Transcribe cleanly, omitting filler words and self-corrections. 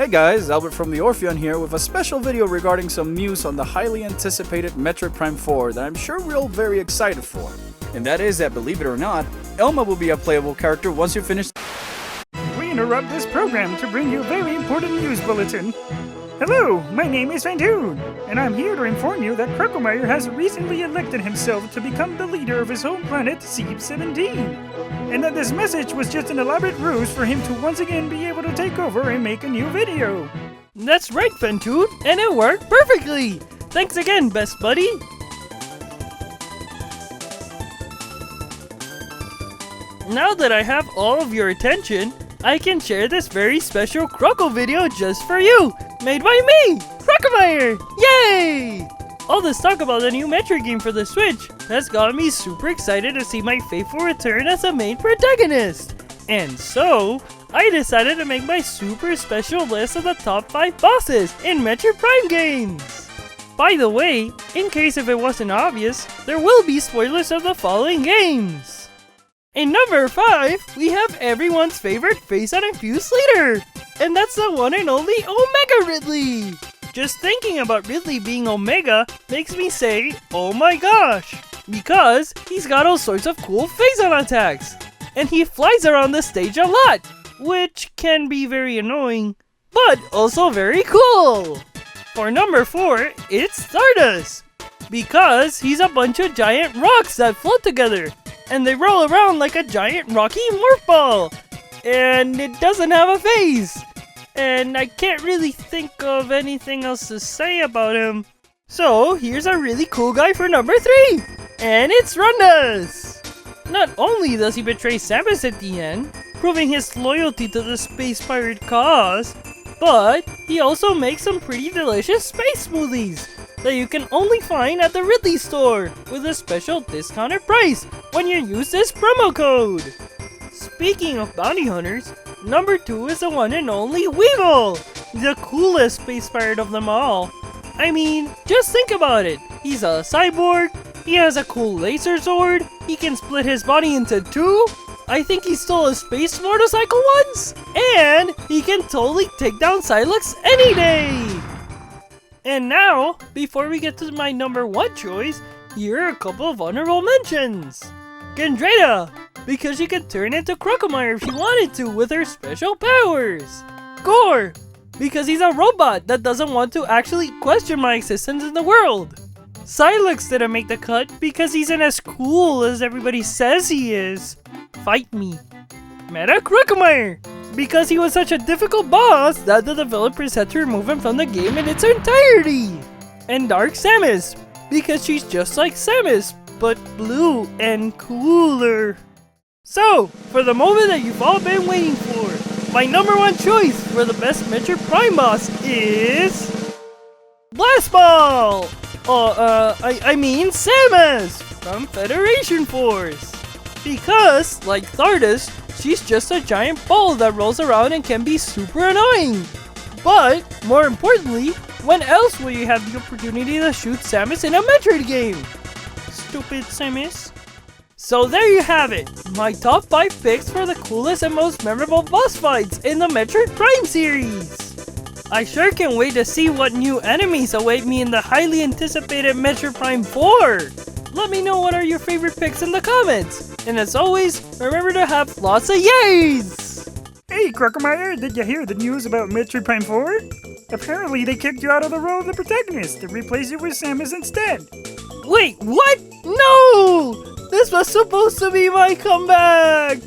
Hey guys, Albert from the Orpheon here with a special video regarding some news on the highly anticipated Metroid Prime 4 that I'm sure we're all very excited for. And that is that, believe it or not, Elma will be a playable character once you finish. We interrupt this program to bring you a very important news bulletin. Hello, my name is Fantoon, and I'm here to inform you that Crocomire has recently elected himself to become the leader of his home planet, Seep-17, and that this message was just an elaborate ruse for him to once again be able to take over and make a new video. That's right, Fantoon, and it worked perfectly! Thanks again, best buddy! Now that I have all of your attention, I can share this very special Croco video just for you! Made by me, Crocomire! Yay! All this talk about the new Metroid game for the Switch has got me super excited to see my faithful return as the main protagonist! And so, I decided to make my super special list of the top 5 bosses in Metroid Prime games! By the way, in case if it wasn't obvious, there will be spoilers of the following games! In number 5, we have everyone's favorite face-on-infused leader! And that's the one and only Omega Ridley! Just thinking about Ridley being Omega makes me say, oh my gosh! Because he's got all sorts of cool face-on attacks! And he flies around the stage a lot! Which can be very annoying, but also very cool! For number 4, it's Stardust! Because he's a bunch of giant rocks that float together! And they roll around like a giant rocky morph ball! And it doesn't have a face! And I can't really think of anything else to say about him. So here's a really cool guy for number 3! And it's Rundas! Not only does he betray Samus at the end, proving his loyalty to the space pirate cause, but he also makes some pretty delicious space smoothies that you can only find at the Ridley store with a special discounted price when you use this promo code. Speaking of bounty hunters, number 2 is the one and only Weevil, the coolest space pirate of them all. I mean, just think about it. He's a cyborg, he has a cool laser sword, he can split his body into 2, I think he stole a space motorcycle once, and he can totally take down Silex any day! And now, before we get to my number 1 choice, here are a couple of honorable mentions. Kendreda, because she could turn into Crocomire if she wanted to with her special powers. Gore, because he's a robot that doesn't want to actually question my existence in the world. Silex didn't make the cut because he's not as cool as everybody says he is. Fight me. Meta Crocomire, because he was such a difficult boss that the developers had to remove him from the game in its entirety. And Dark Samus, because she's just like Samus, but blue and cooler. So, for the moment that you've all been waiting for, my number 1 choice for the best Metroid Prime boss is... Blast Ball! I mean Samus from Federation Force. Because, like Stardust, she's just a giant ball that rolls around and can be super annoying. But, more importantly, when else will you have the opportunity to shoot Samus in a Metroid game? Stupid Samus. So there you have it, my top 5 picks for the coolest and most memorable boss fights in the Metroid Prime series. I sure can't wait to see what new enemies await me in the highly anticipated Metroid Prime 4. Let me know what are your favorite picks in the comments. And as always, remember to have lots of yays! Hey Crocomire, did you hear the news about Metroid Prime 4? Apparently they kicked you out of the role of the protagonist to replace you with Samus instead. Wait, what? No! This was supposed to be my comeback!